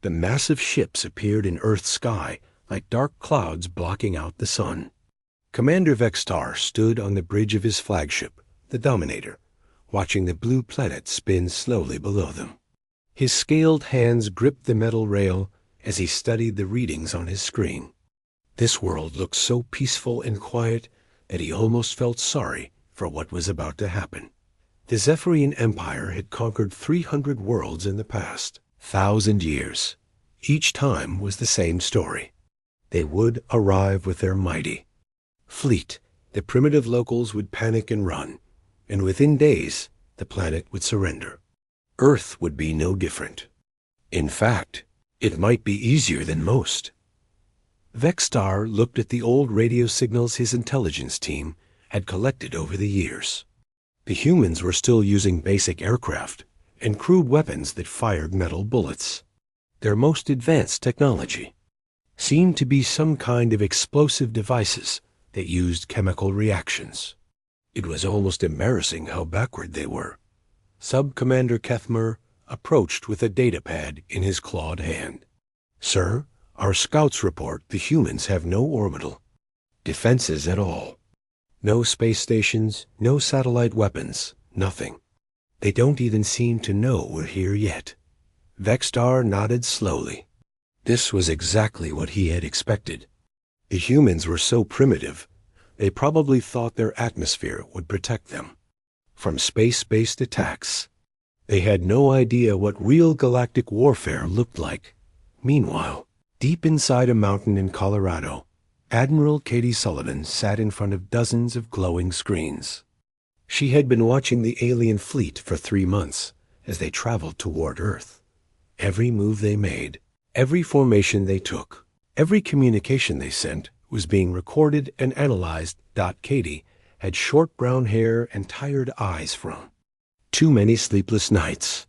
The massive ships appeared in Earth's sky like dark clouds blocking out the sun. Commander Vextar stood on the bridge of his flagship, the Dominator, watching the blue planet spin slowly below them. His scaled hands gripped the metal rail as he studied the readings on his screen. This world looked so peaceful and quiet that he almost felt sorry for what was about to happen. The Zephyrian Empire had conquered 300 worlds in the past, 1,000 years. Each time was the same story. They would arrive with their mighty fleet. The primitive locals would panic and run, and within days the planet would surrender. Earth would be no different. In fact, it might be easier than most. Vextar looked at the old radio signals his intelligence team had collected over the years. The humans were still using basic aircraft and crude weapons that fired metal bullets. Their most advanced technology seemed to be some kind of explosive devices that used chemical reactions. It was almost embarrassing how backward they were. Sub-Commander Kethmer approached with a datapad in his clawed hand. "Sir, our scouts report the humans have no orbital defenses at all. No space stations, no satellite weapons, nothing. They don't even seem to know we're here yet." Vextar nodded slowly. This was exactly what he had expected. The humans were so primitive, they probably thought their atmosphere would protect them from space-based attacks. They had no idea what real galactic warfare looked like. Meanwhile, deep inside a mountain in Colorado, Admiral Katie Sullivan sat in front of dozens of glowing screens. She had been watching the alien fleet for 3 months as they traveled toward Earth. Every move they made, every formation they took, every communication they sent was being recorded and analyzed. Katie had short brown hair and tired eyes from too many sleepless nights.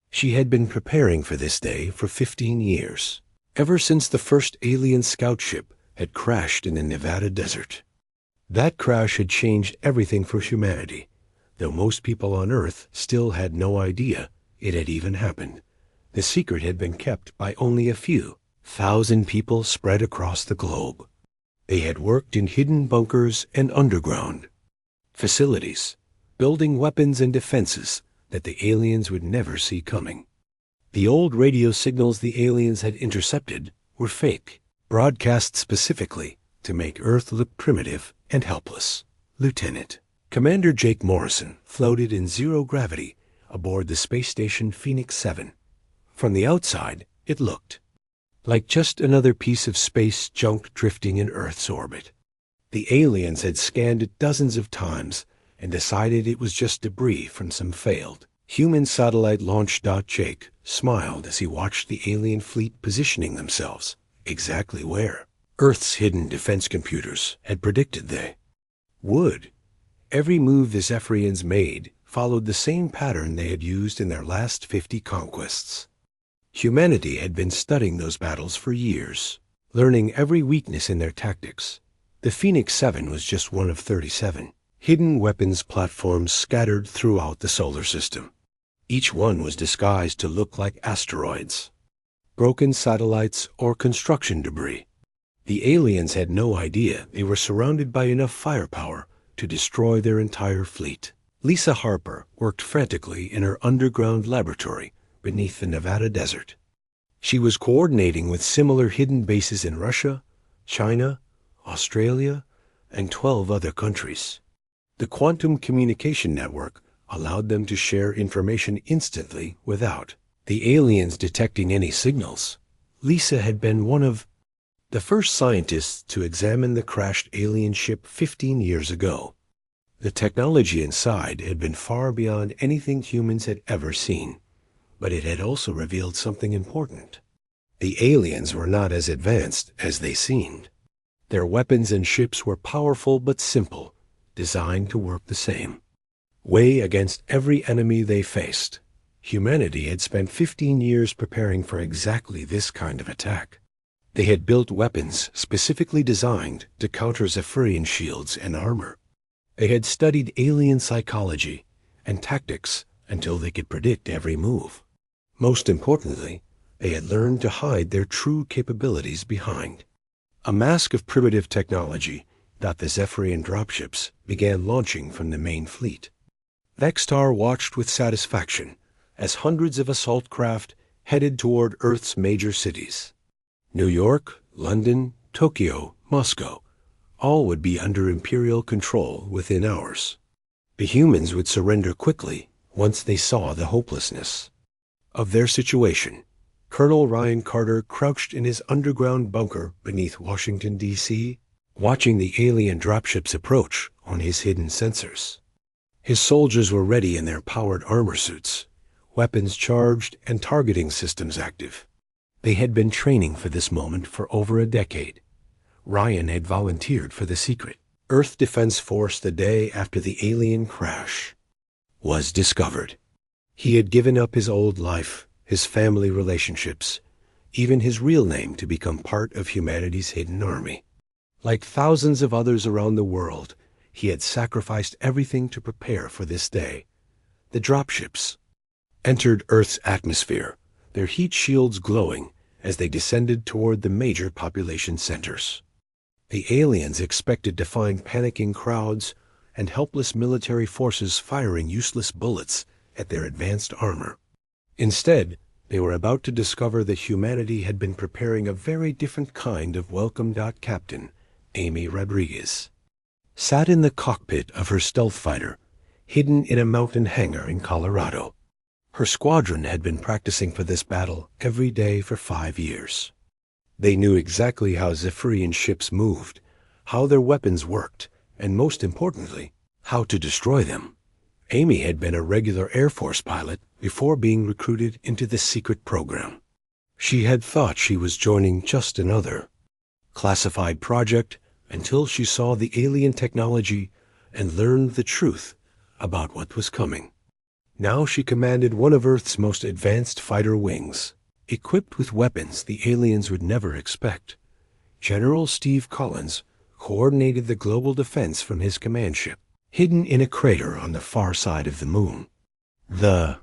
She had been preparing for this day for 15 years, ever since the first alien scout ship had crashed in the Nevada desert. That crash had changed everything for humanity, though most people on Earth still had no idea it had even happened. The secret had been kept by only a few thousand people spread across the globe. They had worked in hidden bunkers and underground facilities, building weapons and defenses that the aliens would never see coming. The old radio signals the aliens had intercepted were fake, broadcast specifically to make Earth look primitive and helpless. Lieutenant Commander Jake Morrison floated in zero gravity aboard the space station Phoenix 7. From the outside, it looked like just another piece of space junk drifting in Earth's orbit. The aliens had scanned it dozens of times and decided it was just debris from some failed human satellite launch. Jake smiled as he watched the alien fleet positioning themselves exactly where Earth's hidden defense computers had predicted they would. Every move the Zephyrians made followed the same pattern they had used in their last 50 conquests. Humanity had been studying those battles for years, learning every weakness in their tactics. The Phoenix 7 was just one of 37 hidden weapons platforms scattered throughout the solar system. Each one was disguised to look like asteroids, broken satellites, or construction debris. The aliens had no idea they were surrounded by enough firepower to destroy their entire fleet. Lisa Harper worked frantically in her underground laboratory beneath the Nevada desert. She was coordinating with similar hidden bases in Russia, China, Australia, and 12 other countries. The quantum communication network allowed them to share information instantly without the aliens detecting any signals. Lisa had been one of the first scientists to examine the crashed alien ship 15 years ago. The technology inside had been far beyond anything humans had ever seen, but it had also revealed something important. The aliens were not as advanced as they seemed. Their weapons and ships were powerful but simple, designed to work the same way against every enemy they faced. Humanity had spent 15 years preparing for exactly this kind of attack. They had built weapons specifically designed to counter Zephyrian shields and armor. They had studied alien psychology and tactics until they could predict every move. Most importantly, they had learned to hide their true capabilities behind. A mask of primitive technology that the Zephyrian dropships began launching from the main fleet. Vextar watched with satisfaction as hundreds of assault craft headed toward Earth's major cities. New York, London, Tokyo, Moscow, all would be under Imperial control within hours. The humans would surrender quickly once they saw the hopelessness of their situation. Colonel Ryan Carter crouched in his underground bunker beneath Washington, D.C., watching the alien dropships approach on his hidden sensors. His soldiers were ready in their powered armor suits, weapons charged and targeting systems active. They had been training for this moment for over a decade. Ryan had volunteered for the secret Earth Defense Force the day after the alien crash was discovered. He had given up his old life, his family relationships, even his real name to become part of humanity's hidden army. Like thousands of others around the world, he had sacrificed everything to prepare for this day. The dropships entered Earth's atmosphere, their heat shields glowing as they descended toward the major population centers. The aliens expected to find panicking crowds and helpless military forces firing useless bullets at their advanced armor. Instead, they were about to discover that humanity had been preparing a very different kind of welcome. Captain Amy Rodriguez sat in the cockpit of her stealth fighter, hidden in a mountain hangar in Colorado. Her squadron had been practicing for this battle every day for 5 years. They knew exactly how Zephyrian ships moved, how their weapons worked, and most importantly, how to destroy them. Amy had been a regular Air Force pilot before being recruited into this secret program. She had thought she was joining just another classified project until she saw the alien technology and learned the truth about what was coming. Now she commanded one of Earth's most advanced fighter wings, equipped with weapons the aliens would never expect. General Steve Collins coordinated the global defense from his command ship, hidden in a crater on the far side of the moon. The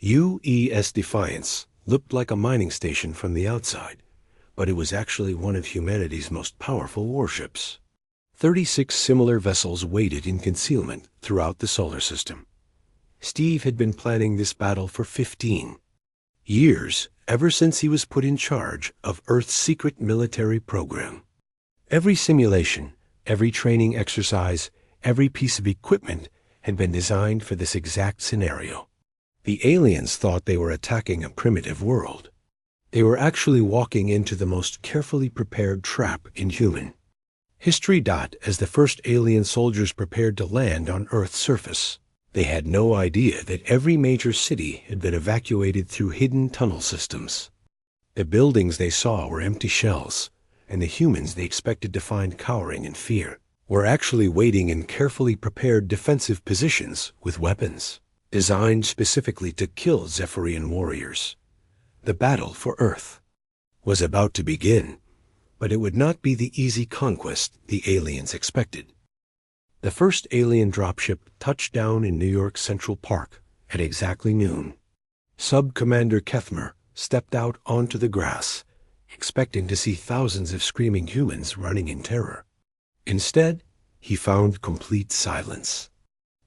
UES Defiance looked like a mining station from the outside, but it was actually one of humanity's most powerful warships. 36 similar vessels waited in concealment throughout the solar system. Steve had been planning this battle for 15 years, ever since he was put in charge of Earth's secret military program. Every simulation, every training exercise, every piece of equipment had been designed for this exact scenario. The aliens thought they were attacking a primitive world. They were actually walking into the most carefully prepared trap in human history. As the first alien soldiers prepared to land on Earth's surface, they had no idea that every major city had been evacuated through hidden tunnel systems. The buildings they saw were empty shells, and the humans they expected to find cowering in fear were actually waiting in carefully prepared defensive positions with weapons designed specifically to kill Zephyrian warriors. The battle for Earth was about to begin, but it would not be the easy conquest the aliens expected. The first alien dropship touched down in New York Central Park at exactly noon. Sub-Commander Kethmer stepped out onto the grass, expecting to see thousands of screaming humans running in terror. Instead, he found complete silence.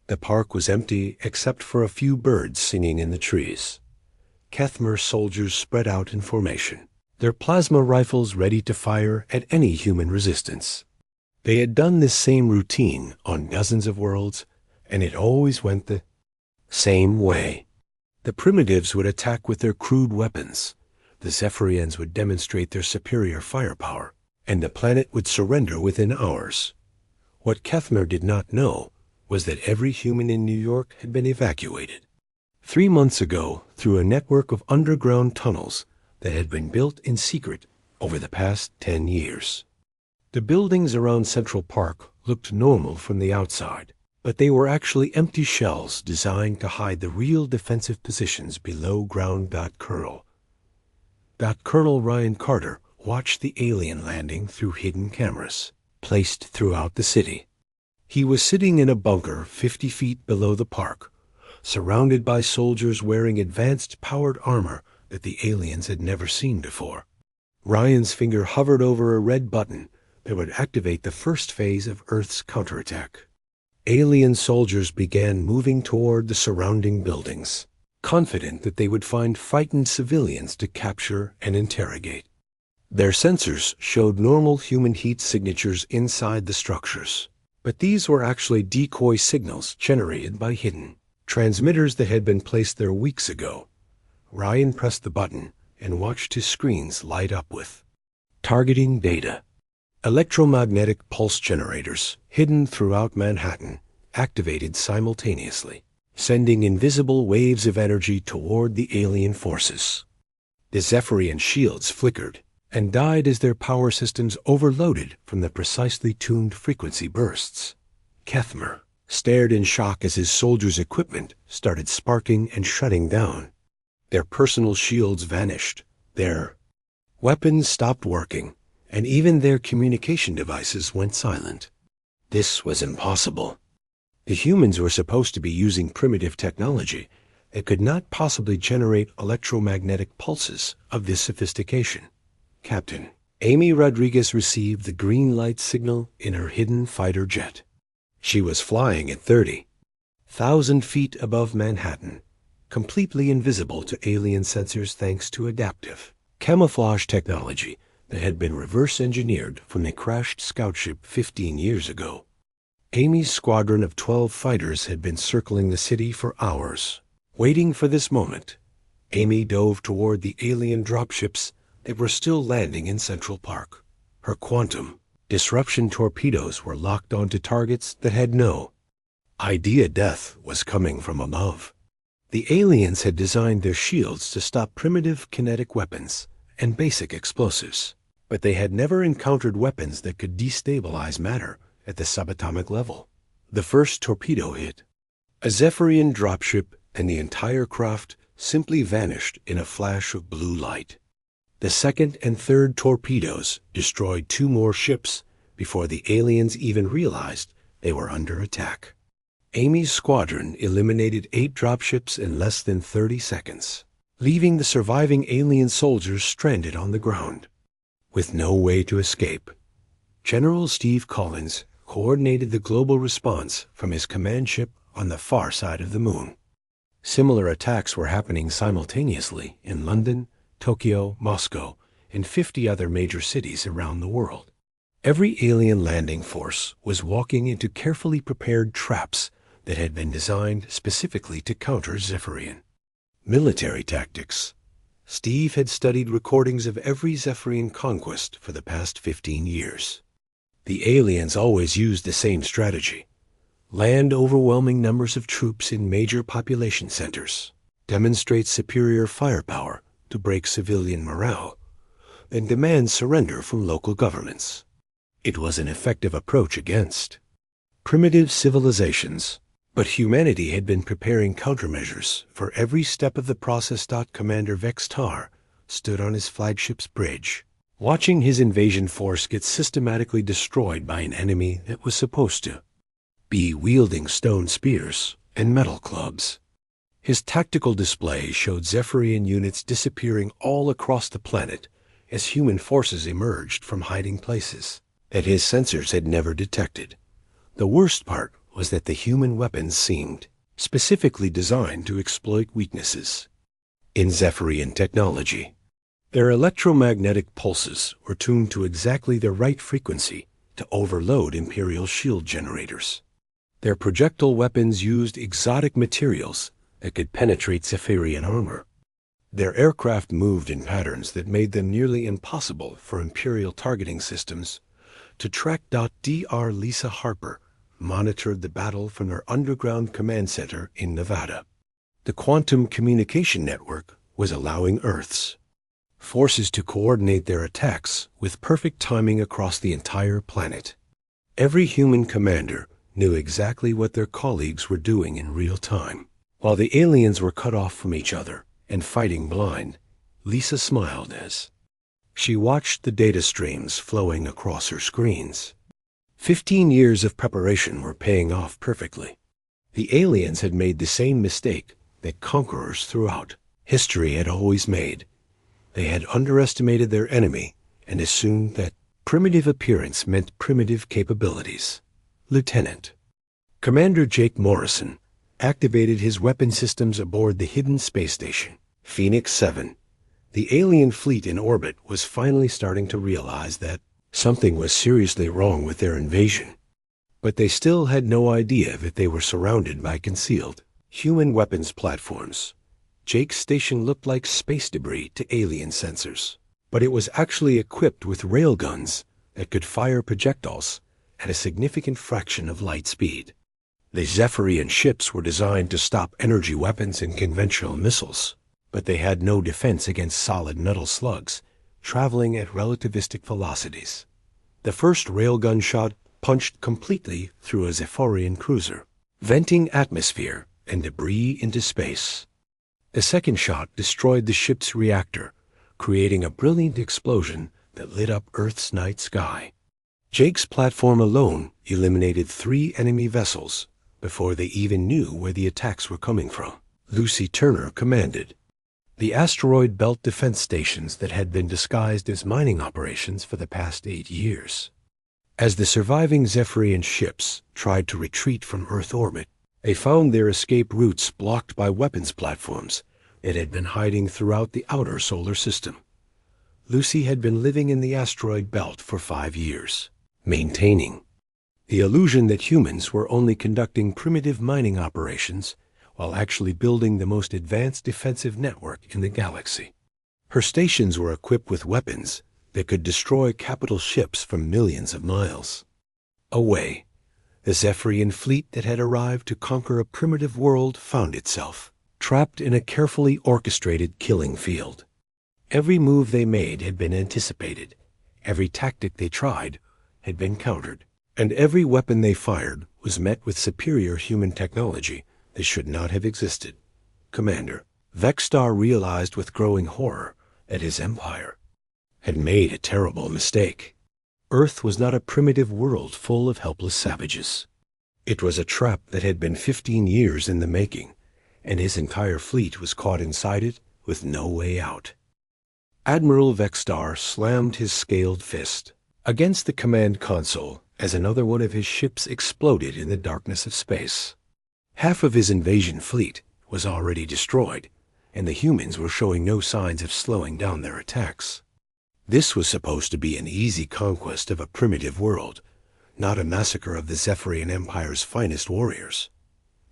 The park was empty except for a few birds singing in the trees. Kethmer's soldiers spread out in formation, their plasma rifles ready to fire at any human resistance. They had done this same routine on dozens of worlds, and it always went the same way. The primitives would attack with their crude weapons, the Zephyrians would demonstrate their superior firepower, and the planet would surrender within hours. What Kethmer did not know was that every human in New York had been evacuated 3 months ago through a network of underground tunnels that had been built in secret over the past 10 years. The buildings around Central Park looked normal from the outside, but they were actually empty shells designed to hide the real defensive positions below ground. Colonel Ryan Carter watched the alien landing through hidden cameras placed throughout the city. He was sitting in a bunker 50 feet below the park, surrounded by soldiers wearing advanced powered armor that the aliens had never seen before. Ryan's finger hovered over a red button that would activate the first phase of Earth's counterattack. Alien soldiers began moving toward the surrounding buildings, confident that they would find frightened civilians to capture and interrogate. Their sensors showed normal human heat signatures inside the structures, but these were actually decoy signals generated by hidden transmitters that had been placed there weeks ago. Ryan pressed the button and watched his screens light up with targeting data. Electromagnetic pulse generators, hidden throughout Manhattan, activated simultaneously, sending invisible waves of energy toward the alien forces. The Zephyrian shields flickered and died as their power systems overloaded from the precisely tuned frequency bursts. Kethmer stared in shock as his soldiers' equipment started sparking and shutting down. Their personal shields vanished, their weapons stopped working, and even their communication devices went silent. This was impossible. The humans were supposed to be using primitive technology that could not possibly generate electromagnetic pulses of this sophistication. Captain Amy Rodriguez received the green light signal in her hidden fighter jet. She was flying at 30,000 feet above Manhattan, completely invisible to alien sensors thanks to adaptive camouflage technology that had been reverse engineered from the crashed scout ship 15 years ago. Amy's squadron of 12 fighters had been circling the city for hours, waiting for this moment. Amy dove toward the alien dropships that were still landing in Central Park. Her quantum disruption torpedoes were locked onto targets that had no idea death was coming from above. The aliens had designed their shields to stop primitive kinetic weapons and basic explosives, but they had never encountered weapons that could destabilize matter at the subatomic level. The first torpedo hit a Zephyrian dropship, and the entire craft simply vanished in a flash of blue light. The second and third torpedoes destroyed 2 more ships before the aliens even realized they were under attack. Amy's squadron eliminated 8 dropships in less than 30 seconds, leaving the surviving alien soldiers stranded on the ground, with no way to escape. General Steve Collins coordinated the global response from his command ship on the far side of the moon. Similar attacks were happening simultaneously in London, Tokyo, Moscow, and 50 other major cities around the world. Every alien landing force was walking into carefully prepared traps that had been designed specifically to counter Zephyrian military tactics. Steve had studied recordings of every Zephyrian conquest for the past 15 years. The aliens always used the same strategy: land overwhelming numbers of troops in major population centers, demonstrate superior firepower to break civilian morale, then demand surrender from local governments. It was an effective approach against primitive civilizations, but humanity had been preparing countermeasures for every step of the process. Commander Vextar stood on his flagship's bridge, watching his invasion force get systematically destroyed by an enemy that was supposed to be wielding stone spears and metal clubs. His tactical display showed Zephyrian units disappearing all across the planet as human forces emerged from hiding places that his sensors had never detected. The worst part was that the human weapons seemed specifically designed to exploit weaknesses in Zephyrian technology. Their electromagnetic pulses were tuned to exactly the right frequency to overload Imperial shield generators. Their projectile weapons used exotic materials that could penetrate Zephyrian armor. Their aircraft moved in patterns that made them nearly impossible for Imperial targeting systems to track. Dr. Lisa Harper monitored the battle from her underground command center in Nevada. The quantum communication network was allowing Earth's forces to coordinate their attacks with perfect timing across the entire planet. Every human commander knew exactly what their colleagues were doing in real time. While the aliens were cut off from each other and fighting blind, Lisa smiled as she watched the data streams flowing across her screens. 15 years of preparation were paying off perfectly. The aliens had made the same mistake that conquerors throughout history had always made. They had underestimated their enemy and assumed that primitive appearance meant primitive capabilities. Lieutenant Commander Jake Morrison activated his weapon systems aboard the hidden space station, Phoenix 7. The alien fleet in orbit was finally starting to realize that something was seriously wrong with their invasion. But they still had no idea that they were surrounded by concealed human weapons platforms. Jake's station looked like space debris to alien sensors, but it was actually equipped with railguns that could fire projectiles at a significant fraction of light speed. The Zephyrian ships were designed to stop energy weapons and conventional missiles, but they had no defense against solid metal slugs traveling at relativistic velocities. The first railgun shot punched completely through a Zephyrian cruiser, venting atmosphere and debris into space. The second shot destroyed the ship's reactor, creating a brilliant explosion that lit up Earth's night sky. Jake's platform alone eliminated 3 enemy vessels before they even knew where the attacks were coming from. Lucy Turner commanded the asteroid belt defense stations that had been disguised as mining operations for the past 8 years. As the surviving Zephyrian ships tried to retreat from Earth orbit, they found their escape routes blocked by weapons platforms that had been hiding throughout the outer solar system. Lucy had been living in the asteroid belt for 5 years, maintaining the illusion that humans were only conducting primitive mining operations while actually building the most advanced defensive network in the galaxy. Her stations were equipped with weapons that could destroy capital ships from millions of miles away. The Zephyrian fleet that had arrived to conquer a primitive world found itself trapped in a carefully orchestrated killing field. Every move they made had been anticipated, every tactic they tried had been countered, and every weapon they fired was met with superior human technology that should not have existed. Commander Vexstar realized with growing horror that his empire had made a terrible mistake. Earth was not a primitive world full of helpless savages. It was a trap that had been 15 years in the making, and his entire fleet was caught inside it with no way out. Admiral Vexstar slammed his scaled fist against the command console as another one of his ships exploded in the darkness of space. Half of his invasion fleet was already destroyed, and the humans were showing no signs of slowing down their attacks. This was supposed to be an easy conquest of a primitive world, not a massacre of the Zephyrian Empire's finest warriors.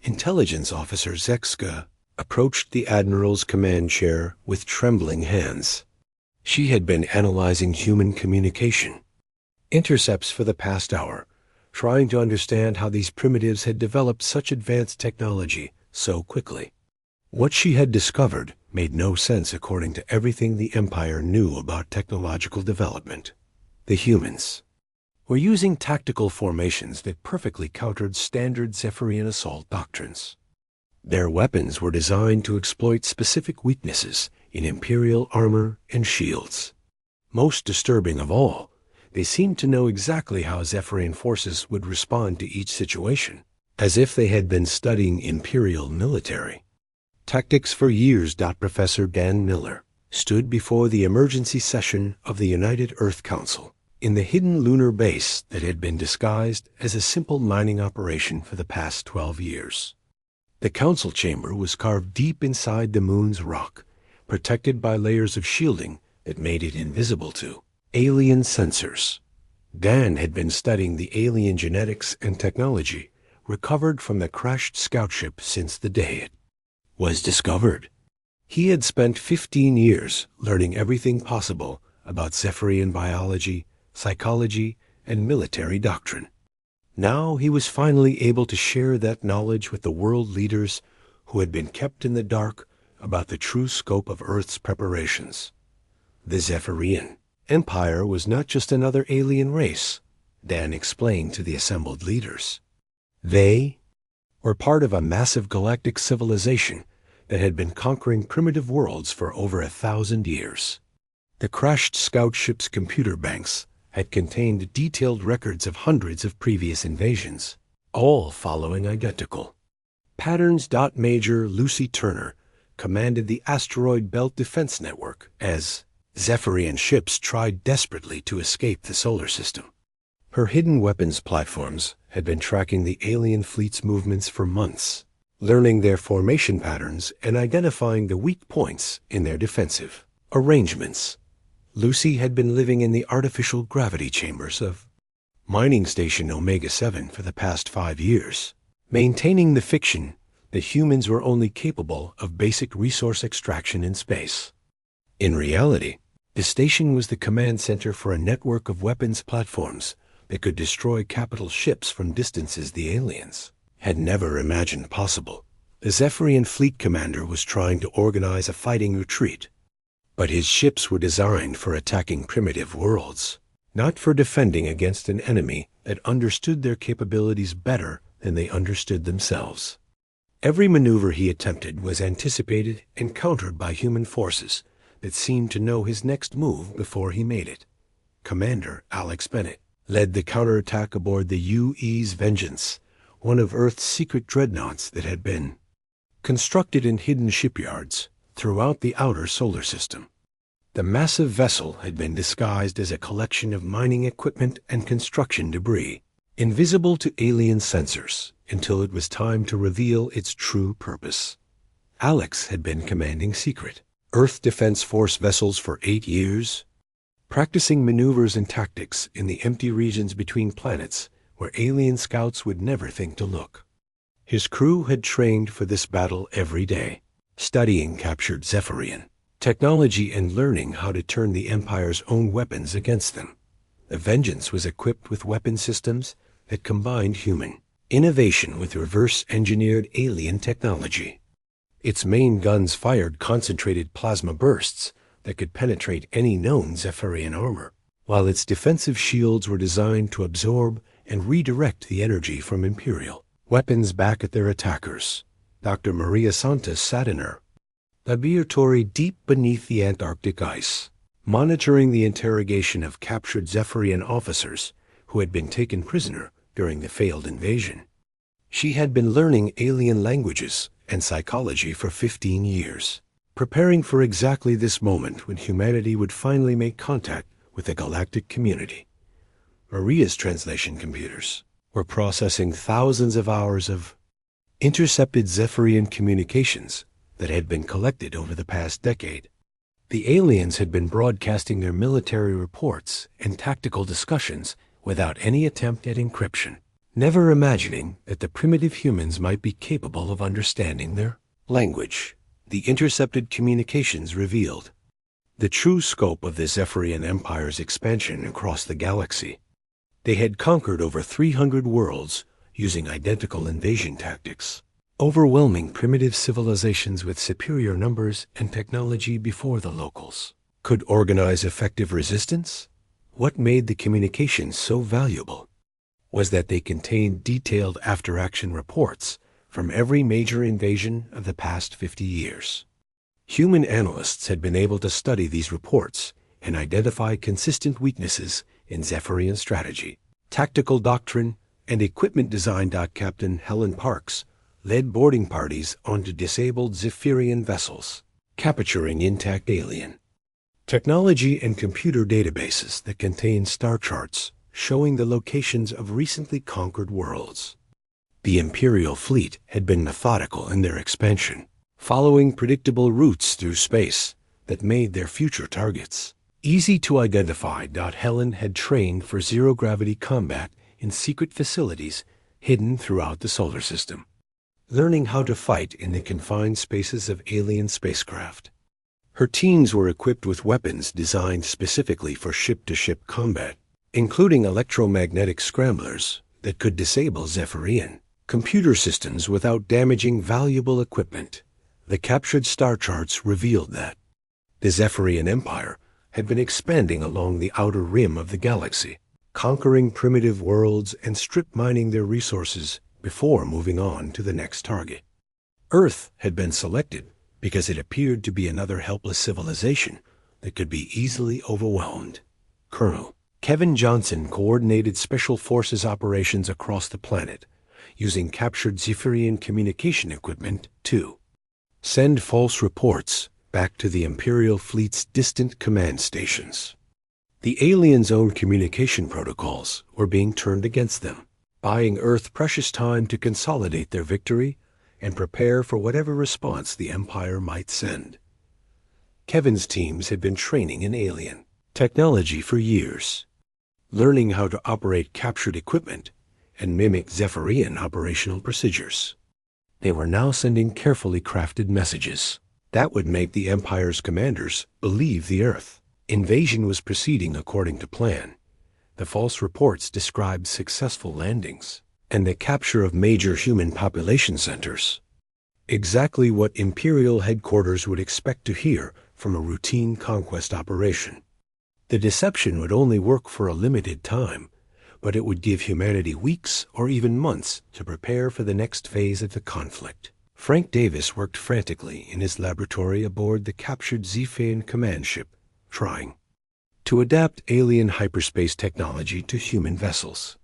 Intelligence Officer Zexka approached the Admiral's command chair with trembling hands. She had been analyzing human communication intercepts for the past hour, trying to understand how these primitives had developed such advanced technology so quickly. What she had discovered made no sense according to everything the Empire knew about technological development. The humans were using tactical formations that perfectly countered standard Zephyrian assault doctrines. Their weapons were designed to exploit specific weaknesses in Imperial armor and shields. Most disturbing of all, they seemed to know exactly how Zephyrian forces would respond to each situation, as if they had been studying Imperial military tactics for years. Professor Dan Miller stood before the emergency session of the United Earth Council in the hidden lunar base that had been disguised as a simple mining operation for the past 12 years. The council chamber was carved deep inside the moon's rock, protected by layers of shielding that made it invisible to alien sensors. Dan had been studying the alien genetics and technology recovered from the crashed scout ship since the day it was discovered. He had spent 15 years learning everything possible about Zephyrian biology, psychology, and military doctrine. Now he was finally able to share that knowledge with the world leaders who had been kept in the dark about the true scope of Earth's preparations. The Zephyrian Empire was not just another alien race, Dan explained to the assembled leaders. They were part of a massive galactic civilization that had been conquering primitive worlds for over 1,000 years. The crashed scout ship's computer banks had contained detailed records of hundreds of previous invasions, all following identical patterns. Major Lucy Turner commanded the asteroid belt defense network as Zephyrian ships tried desperately to escape the solar system. Her hidden weapons platforms had been tracking the alien fleet's movements for months, learning their formation patterns and identifying the weak points in their defensive arrangements. Lucy had been living in the artificial gravity chambers of Mining Station Omega-7 for the past 5 years, maintaining the fiction that humans were only capable of basic resource extraction in space. In reality, the station was the command center for a network of weapons platforms that could destroy capital ships from distances the aliens had never imagined possible. The Zephyrian fleet commander was trying to organize a fighting retreat, but his ships were designed for attacking primitive worlds, not for defending against an enemy that understood their capabilities better than they understood themselves. Every maneuver he attempted was anticipated and countered by human forces that seemed to know his next move before he made it. Commander Alex Bennett led the counterattack aboard the UE's Vengeance, one of Earth's secret dreadnoughts that had been constructed in hidden shipyards throughout the outer solar system. The massive vessel had been disguised as a collection of mining equipment and construction debris, invisible to alien sensors until it was time to reveal its true purpose. Alex had been commanding secret Earth Defense Force vessels for 8 years, practicing maneuvers and tactics in the empty regions between planets where alien scouts would never think to look. His crew had trained for this battle every day, studying captured Zephyrian technology and learning how to turn the Empire's own weapons against them. The Vengeance was equipped with weapon systems that combined human innovation with reverse-engineered alien technology. Its main guns fired concentrated plasma bursts that could penetrate any known Zephyrian armor, while its defensive shields were designed to absorb and redirect the energy from Imperial weapons back at their attackers. Dr. Maria Santos sat in her laboratory deep beneath the Antarctic ice, monitoring the interrogation of captured Zephyrian officers who had been taken prisoner during the failed invasion. She had been learning alien languages and psychology for 15 years, preparing for exactly this moment when humanity would finally make contact with the galactic community. Maria's translation computers were processing thousands of hours of intercepted Zephyrian communications that had been collected over the past decade. The aliens had been broadcasting their military reports and tactical discussions without any attempt at encryption, never imagining that the primitive humans might be capable of understanding their language. The intercepted communications revealed the true scope of the Zephyrian Empire's expansion across the galaxy. They had conquered over 300 worlds using identical invasion tactics, overwhelming primitive civilizations with superior numbers and technology before the locals could organize effective resistance. What made the communications so valuable was that they contained detailed after-action reports from every major invasion of the past 50 years. Human analysts had been able to study these reports and identify consistent weaknesses in Zephyrian strategy, tactical doctrine, and equipment design. Captain Helen Parks led boarding parties onto disabled Zephyrian vessels, capturing intact alien technology and computer databases that contained star charts showing the locations of recently conquered worlds. The Imperial fleet had been methodical in their expansion, following predictable routes through space that made their future targets easy to identify. Helen had trained for zero-gravity combat in secret facilities hidden throughout the solar system, learning how to fight in the confined spaces of alien spacecraft. Her teams were equipped with weapons designed specifically for ship-to-ship combat, including electromagnetic scramblers that could disable Zephyrian computer systems without damaging valuable equipment. The captured star charts revealed that the Zephyrian Empire had been expanding along the outer rim of the galaxy, conquering primitive worlds and strip mining their resources before moving on to the next target. Earth had been selected because it appeared to be another helpless civilization that could be easily overwhelmed. Colonel Kevin Johnson coordinated special forces operations across the planet, using captured Zephyrian communication equipment to Send false reports back to the Imperial fleet's distant command stations. The aliens' own communication protocols were being turned against them, buying Earth precious time to consolidate their victory and prepare for whatever response the Empire might send. Kevin's teams had been training in alien technology for years, learning how to operate captured equipment and mimic Zephyrian operational procedures. They were now sending carefully crafted messages that would make the Empire's commanders believe the Earth invasion was proceeding according to plan. The false reports described successful landings and the capture of major human population centers. Exactly what Imperial headquarters would expect to hear from a routine conquest operation. The deception would only work for a limited time, but it would give humanity weeks or even months to prepare for the next phase of the conflict. Frank Davis worked frantically in his laboratory aboard the captured Zephian command ship, trying to adapt alien hyperspace technology to human vessels.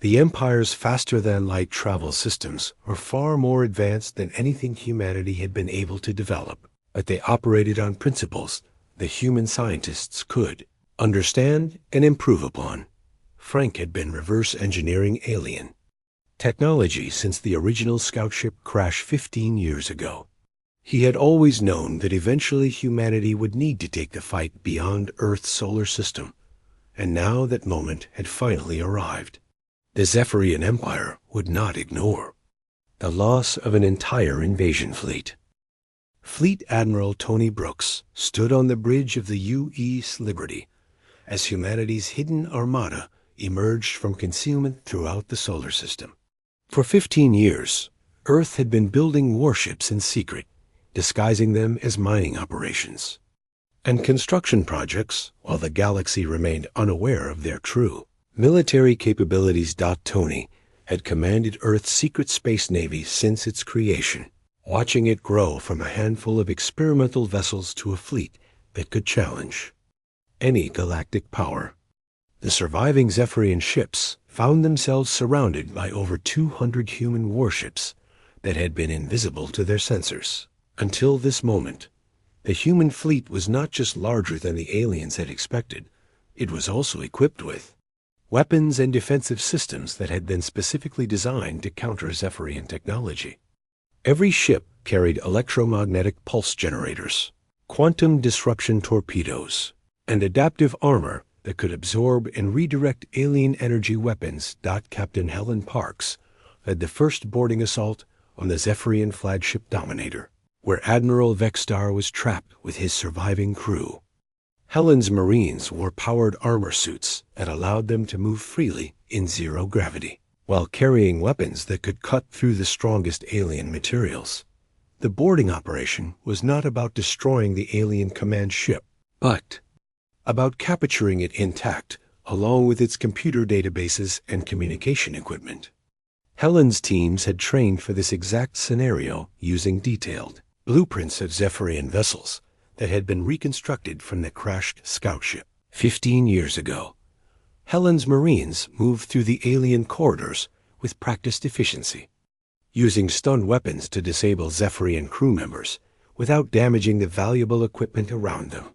The Empire's faster-than-light travel systems were far more advanced than anything humanity had been able to develop, but they operated on principles the human scientists could understand and improve upon. Frank had been reverse engineering alien technology since the original scout ship crash 15 years ago. He had always known that eventually humanity would need to take the fight beyond Earth's solar system, and now that moment had finally arrived. The Zephyrian Empire would not ignore the loss of an entire invasion fleet. Fleet Admiral Tony Brooks stood on the bridge of the U.S. Liberty as humanity's hidden armada emerged from concealment throughout the solar system. For 15 years, Earth had been building warships in secret, disguising them as mining operations and construction projects while the galaxy remained unaware of their true military capabilities. Tony had commanded Earth's secret space navy since its creation, watching it grow from a handful of experimental vessels to a fleet that could challenge any galactic power. The surviving Zephyrian ships found themselves surrounded by over 200 human warships that had been invisible to their sensors. Until this moment, the human fleet was not just larger than the aliens had expected, it was also equipped with weapons and defensive systems that had been specifically designed to counter Zephyrian technology. Every ship carried electromagnetic pulse generators, quantum disruption torpedoes, and adaptive armor that could absorb and redirect alien energy weapons. Captain Helen Parks led the first boarding assault on the Zephyrian flagship Dominator, where Admiral Vexstar was trapped with his surviving crew. Helen's Marines wore powered armor suits that allowed them to move freely in zero gravity, while carrying weapons that could cut through the strongest alien materials. The boarding operation was not about destroying the alien command ship, but about capturing it intact, along with its computer databases and communication equipment. Helen's teams had trained for this exact scenario using detailed blueprints of Zephyrian vessels that had been reconstructed from the crashed scout ship 15 years ago. Helen's Marines moved through the alien corridors with practiced efficiency, using stun weapons to disable Zephyrian crew members without damaging the valuable equipment around them.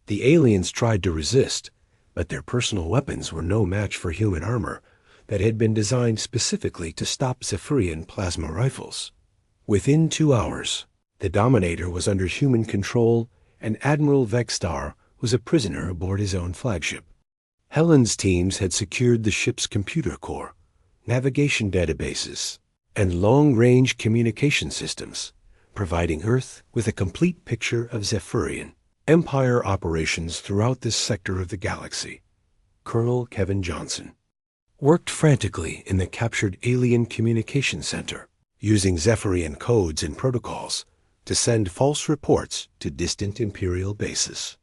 The aliens tried to resist, but their personal weapons were no match for human armor that had been designed specifically to stop Zephyrian plasma rifles. Within 2 hours, the Dominator was under human control, and Admiral Vexstar was a prisoner aboard his own flagship. Helen's teams had secured the ship's computer core, navigation databases, and long-range communication systems, providing Earth with a complete picture of Zephyrian Empire operations throughout this sector of the galaxy. Colonel Kevin Johnson worked frantically in the captured alien communication center, using Zephyrian codes and protocols to send false reports to distant Imperial bases.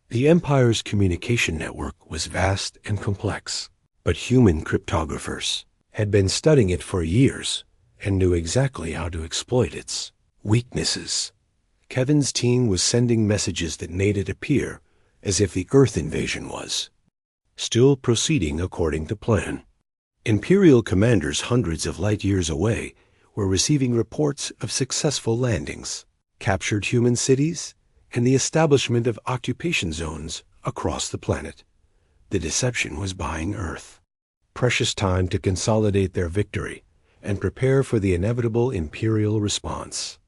The Empire's communication network was vast and complex, but human cryptographers had been studying it for years and knew exactly how to exploit its weaknesses. Kevin's team was sending messages that made it appear as if the Earth invasion was still proceeding according to plan. Imperial commanders hundreds of light years away were receiving reports of successful landings, captured human cities, and the establishment of occupation zones across the planet. The deception was buying Earth precious time to consolidate their victory and prepare for the inevitable imperial response.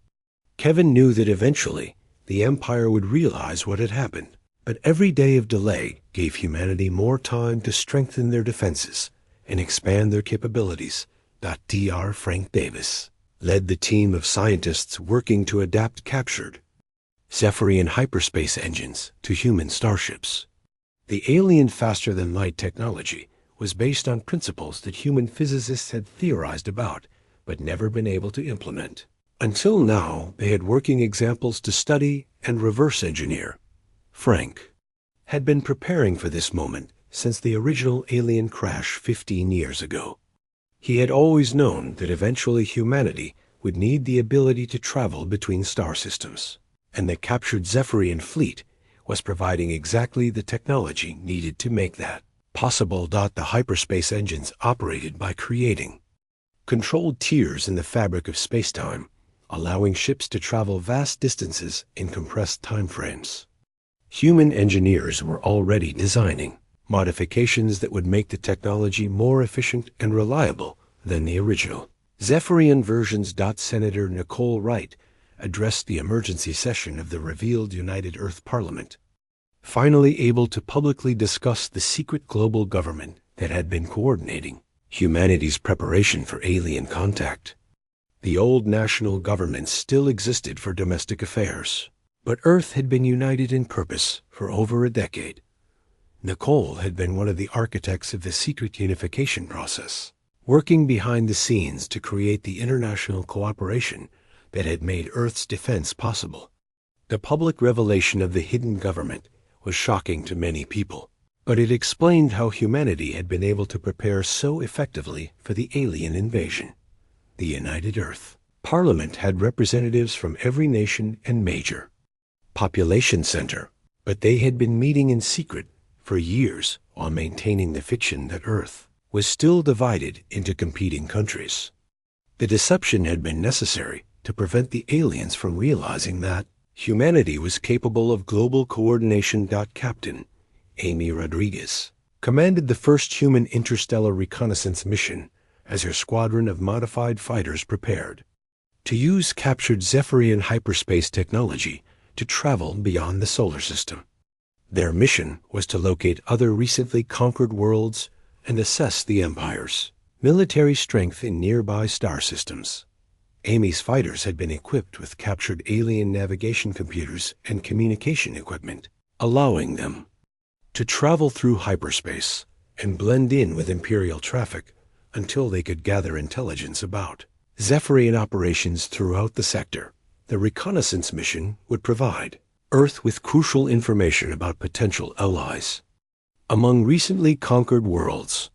Kevin knew that eventually the Empire would realize what had happened, but every day of delay gave humanity more time to strengthen their defenses and expand their capabilities. Dr. Frank Davis led the team of scientists working to adapt captured Zephyrian hyperspace engines to human starships. The alien faster-than-light technology was based on principles that human physicists had theorized about but never been able to implement. Until now, they had working examples to study and reverse engineer. Frank had been preparing for this moment since the original alien crash 15 years ago. He had always known that eventually humanity would need the ability to travel between star systems, and the captured Zephyrian fleet was providing exactly the technology needed to make that possible. The hyperspace engines operated by creating controlled tiers in the fabric of spacetime, allowing ships to travel vast distances in compressed timeframes. Human engineers were already designing modifications that would make the technology more efficient and reliable than the original Zephyrian versions. Senator Nicole Wright addressed the emergency session of the revealed United Earth Parliament, finally able to publicly discuss the secret global government that had been coordinating humanity's preparation for alien contact. The old national government still existed for domestic affairs, but Earth had been united in purpose for over a decade. Nicole had been one of the architects of the secret unification process, working behind the scenes to create the international cooperation that had made Earth's defense possible. The public revelation of the hidden government was shocking to many people, but it explained how humanity had been able to prepare so effectively for the alien invasion. The United Earth Parliament had representatives from every nation and major population center, but they had been meeting in secret for years while maintaining the fiction that Earth was still divided into competing countries. The deception had been necessary to prevent the aliens from realizing that humanity was capable of global coordination. Captain Amy Rodriguez commanded the first human interstellar reconnaissance mission as her squadron of modified fighters prepared to use captured Zephyrian hyperspace technology to travel beyond the solar system. Their mission was to locate other recently conquered worlds and assess the Empire's military strength in nearby star systems. Amy's fighters had been equipped with captured alien navigation computers and communication equipment, allowing them to travel through hyperspace and blend in with Imperial traffic until they could gather intelligence about Zephyrian operations throughout the sector. The reconnaissance mission would provide Earth with crucial information about potential allies among recently conquered worlds,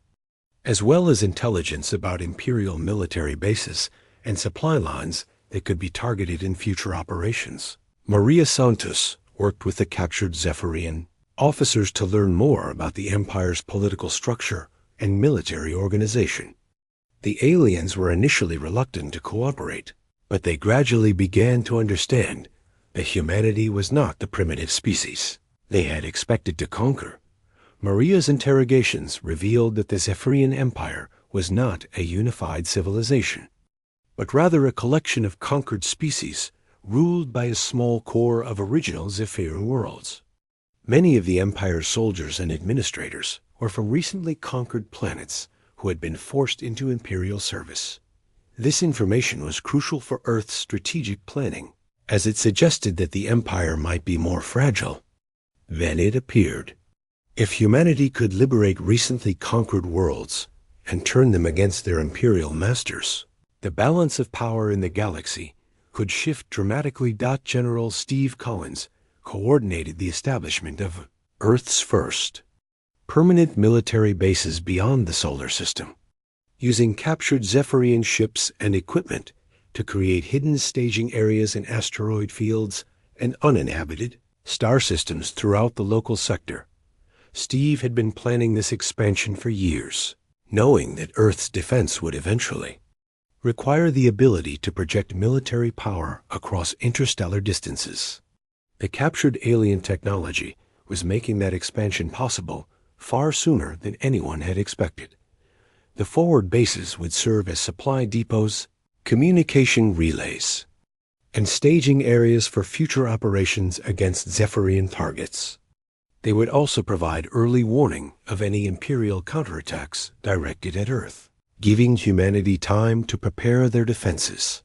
as well as intelligence about Imperial military bases and supply lines that could be targeted in future operations. Maria Santos worked with the captured Zephyrian officers to learn more about the Empire's political structure and military organization. The aliens were initially reluctant to cooperate, but they gradually began to understand that humanity was not the primitive species they had expected to conquer. Maria's interrogations revealed that the Zephyrian Empire was not a unified civilization, but rather a collection of conquered species ruled by a small core of original Zephyrian worlds. Many of the Empire's soldiers and administrators were from recently conquered planets who had been forced into Imperial service. This information was crucial for Earth's strategic planning, as it suggested that the Empire might be more fragile than it appeared. If humanity could liberate recently conquered worlds and turn them against their Imperial masters, the balance of power in the galaxy could shift dramatically. General Steve Collins coordinated the establishment of Earth's first permanent military bases beyond the solar system, using captured Zephyrian ships and equipment to create hidden staging areas in asteroid fields and uninhabited star systems throughout the local sector. Steve had been planning this expansion for years, knowing that Earth's defense would eventually require the ability to project military power across interstellar distances. The captured alien technology was making that expansion possible far sooner than anyone had expected. The forward bases would serve as supply depots, communication relays, and staging areas for future operations against Zephyrian targets. They would also provide early warning of any Imperial counterattacks directed at Earth, giving humanity time to prepare their defenses.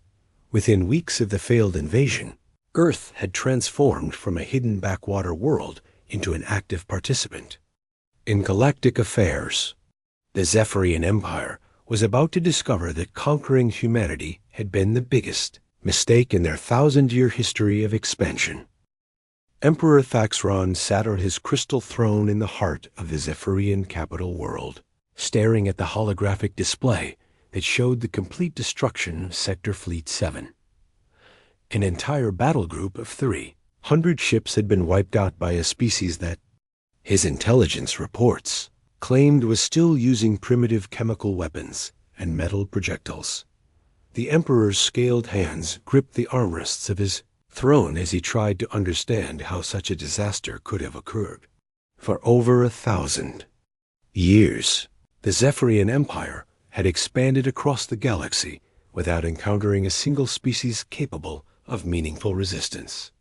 Within weeks of the failed invasion, Earth had transformed from a hidden backwater world into an active participant. In galactic affairs, the Zephyrian Empire was about to discover that conquering humanity had been the biggest mistake in their 1,000-year history of expansion. Emperor Thaxron sat on his crystal throne in the heart of the Zephyrian capital world, staring at the holographic display that showed the complete destruction of Sector Fleet 7. An entire battle group of 300 ships had been wiped out by a species that, his intelligence reports, claimed was still using primitive chemical weapons and metal projectiles. The Emperor's scaled hands gripped the armrests of his throne as he tried to understand how such a disaster could have occurred. For over 1,000 years, the Zephyrian Empire had expanded across the galaxy without encountering a single species capable of meaningful resistance.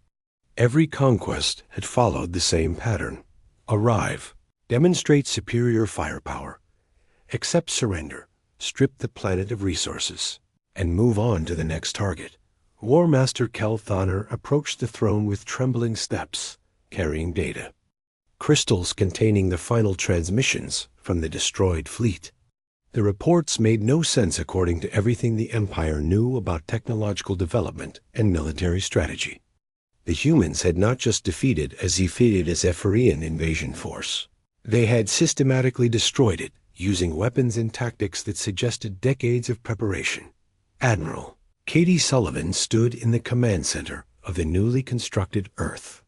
Every conquest had followed the same pattern. Arrive, demonstrate superior firepower, accept surrender, strip the planet of resources, and move on to the next target. War Master Kel Thaner approached the throne with trembling steps, carrying data. Crystals containing the final transmissions from the destroyed fleet. The reports made no sense according to everything the Empire knew about technological development and military strategy. The humans had not just defeated a Zephyrian invasion force. They had systematically destroyed it, using weapons and tactics that suggested decades of preparation. Admiral Katie Sullivan stood in the command center of the newly constructed Earth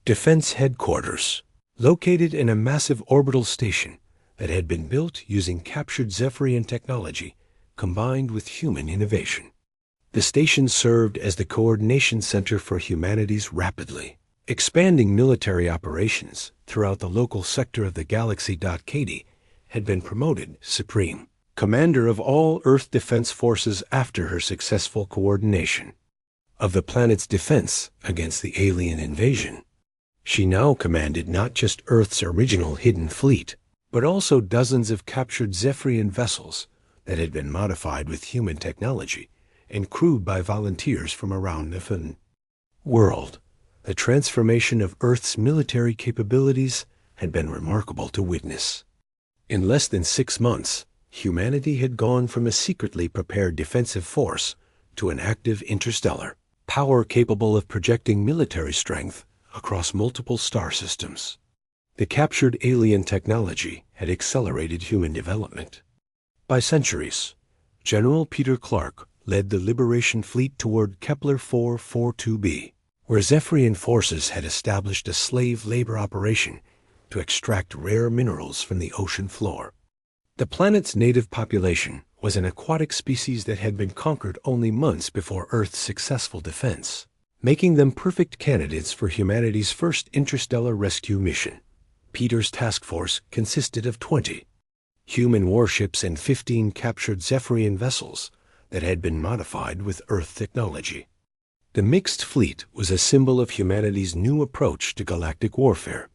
Defense Headquarters, located in a massive orbital station that had been built using captured Zephyrian technology combined with human innovation. The station served as the coordination center for humanity's rapidly expanding military operations throughout the local sector of the galaxy. Katie had been promoted Supreme Commander of all Earth Defense Forces after her successful coordination of the planet's defense against the alien invasion. She now commanded not just Earth's original hidden fleet, but also dozens of captured Zephyrian vessels that had been modified with human technology and crewed by volunteers from around the world. The transformation of Earth's military capabilities had been remarkable to witness. In less than 6 months, humanity had gone from a secretly prepared defensive force to an active interstellar power capable of projecting military strength across multiple star systems. The captured alien technology had accelerated human development. By centuries, General Peter Clark led the Liberation Fleet toward Kepler 442b, where Zephyrian forces had established a slave labor operation to extract rare minerals from the ocean floor. The planet's native population was an aquatic species that had been conquered only months before Earth's successful defense, making them perfect candidates for humanity's first interstellar rescue mission. Peter's task force consisted of 20 human warships and 15 captured Zephyrian vessels that had been modified with Earth technology. The mixed fleet was a symbol of humanity's new approach to galactic warfare.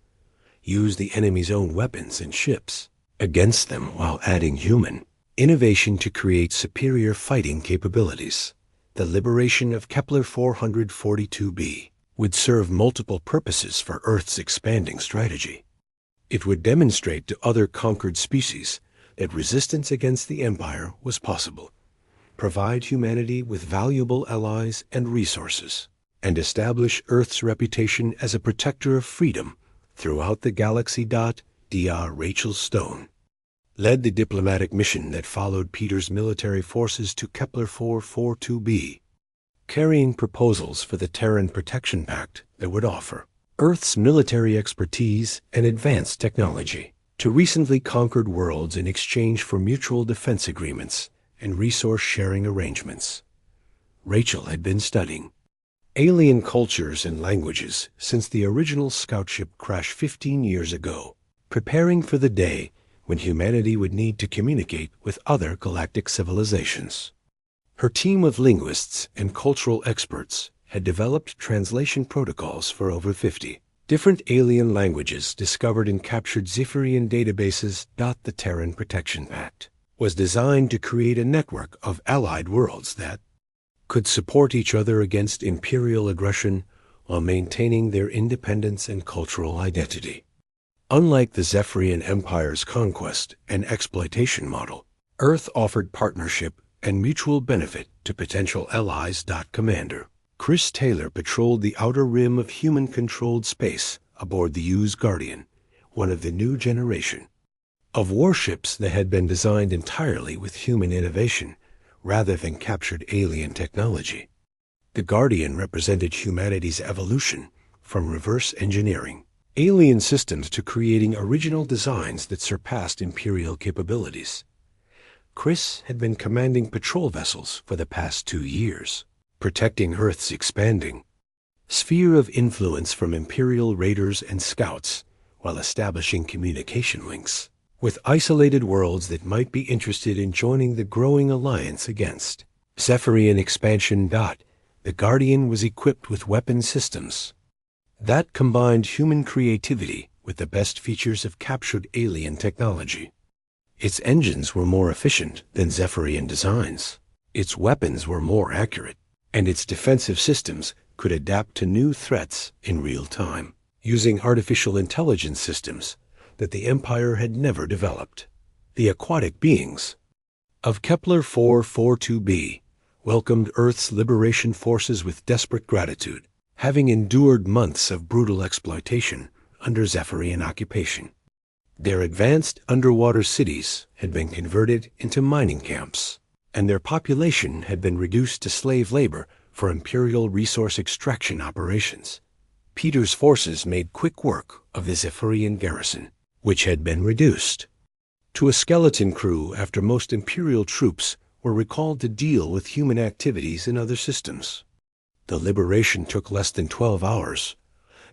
Use the enemy's own weapons and ships against them while adding human innovation to create superior fighting capabilities. The liberation of Kepler 442b would serve multiple purposes for Earth's expanding strategy. It would demonstrate to other conquered species that resistance against the Empire was possible, provide humanity with valuable allies and resources, and establish Earth's reputation as a protector of freedom throughout the galaxy. Rachel Stone led the diplomatic mission that followed Peter's military forces to Kepler 442b, carrying proposals for the Terran Protection Pact that would offer Earth's military expertise and advanced technology to recently conquered worlds in exchange for mutual defense agreements and resource-sharing arrangements. Rachel had been studying alien cultures and languages since the original scout ship crashed 15 years ago, preparing for the day when humanity would need to communicate with other galactic civilizations. Her team of linguists and cultural experts had developed translation protocols for over 50 different alien languages discovered in captured Zephyrian databases. The Terran Protection Pact was designed to create a network of allied worlds that could support each other against Imperial aggression while maintaining their independence and cultural identity. Unlike the Zephyrian Empire's conquest and exploitation model, Earth offered partnership and mutual benefit to potential allies. Commander Chris Taylor patrolled the outer rim of human-controlled space aboard the U's Guardian, one of the new generation of warships that had been designed entirely with human innovation rather than captured alien technology. The Guardian represented humanity's evolution from reverse engineering alien systems to creating original designs that surpassed Imperial capabilities. Chris had been commanding patrol vessels for the past 2 years, protecting Earth's expanding sphere of influence from Imperial raiders and scouts while establishing communication links with isolated worlds that might be interested in joining the growing alliance against Zephyrian expansion. The Guardian was equipped with weapon systems that combined human creativity with the best features of captured alien technology. Its engines were more efficient than Zephyrian designs, its weapons were more accurate, and its defensive systems could adapt to new threats in real time, using artificial intelligence systems that the Empire had never developed. The aquatic beings of Kepler 442b welcomed Earth's liberation forces with desperate gratitude, having endured months of brutal exploitation under Zephyrian occupation. Their advanced underwater cities had been converted into mining camps, and their population had been reduced to slave labor for Imperial resource extraction operations. Peter's forces made quick work of the Zephyrian garrison, which had been reduced to a skeleton crew after most Imperial troops were recalled to deal with human activities in other systems. The liberation took less than 12 hours,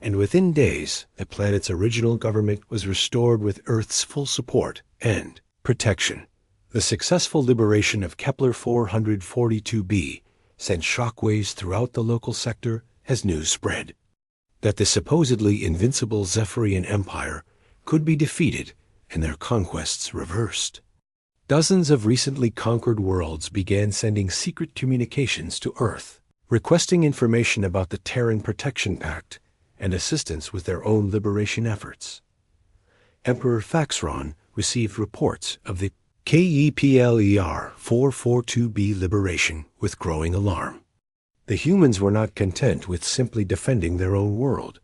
and within days the planet's original government was restored with Earth's full support and protection. The successful liberation of Kepler 442b sent shockwaves throughout the local sector as news spread that the supposedly invincible Zephyrian Empire could be defeated and their conquests reversed. Dozens of recently conquered worlds began sending secret communications to Earth, requesting information about the Terran Protection Pact and assistance with their own liberation efforts. Emperor Faxron received reports of the Kepler 442b liberation with growing alarm. The humans were not content with simply defending their own world.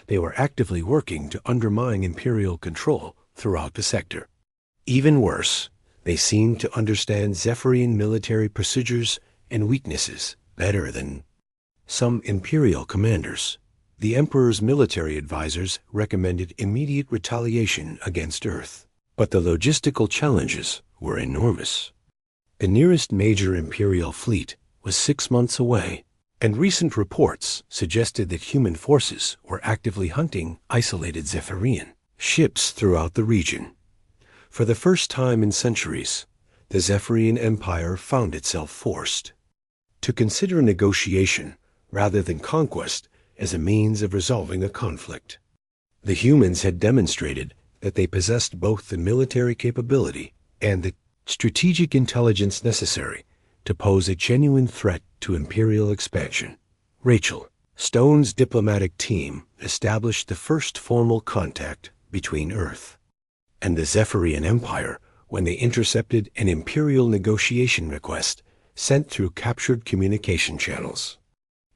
They were actively working to undermine Imperial control throughout the sector. Even worse, they seemed to understand Zephyrian military procedures and weaknesses better than some Imperial commanders. The Emperor's military advisors recommended immediate retaliation against Earth, but the logistical challenges were enormous. The nearest major Imperial fleet was 6 months away, and recent reports suggested that human forces were actively hunting isolated Zephyrian ships throughout the region. For the first time in centuries, the Zephyrian Empire found itself forced to consider negotiation rather than conquest as a means of resolving a conflict. The humans had demonstrated that they possessed both the military capability and the strategic intelligence necessary to pose a genuine threat to Imperial expansion. Rachel Stone's diplomatic team established the first formal contact between Earth and the Zephyrian Empire when they intercepted an Imperial negotiation request sent through captured communication channels.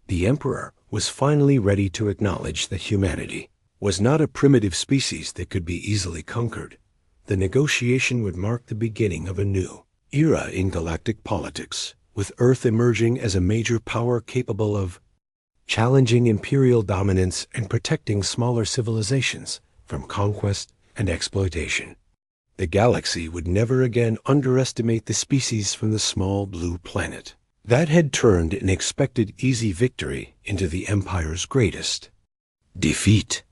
The Emperor was finally ready to acknowledge that humanity was not a primitive species that could be easily conquered. The negotiation would mark the beginning of a new era in galactic politics, with Earth emerging as a major power capable of challenging Imperial dominance and protecting smaller civilizations from conquest and exploitation. The galaxy would never again underestimate the species from the small blue planet. That had turned an expected easy victory into the Empire's greatest defeat.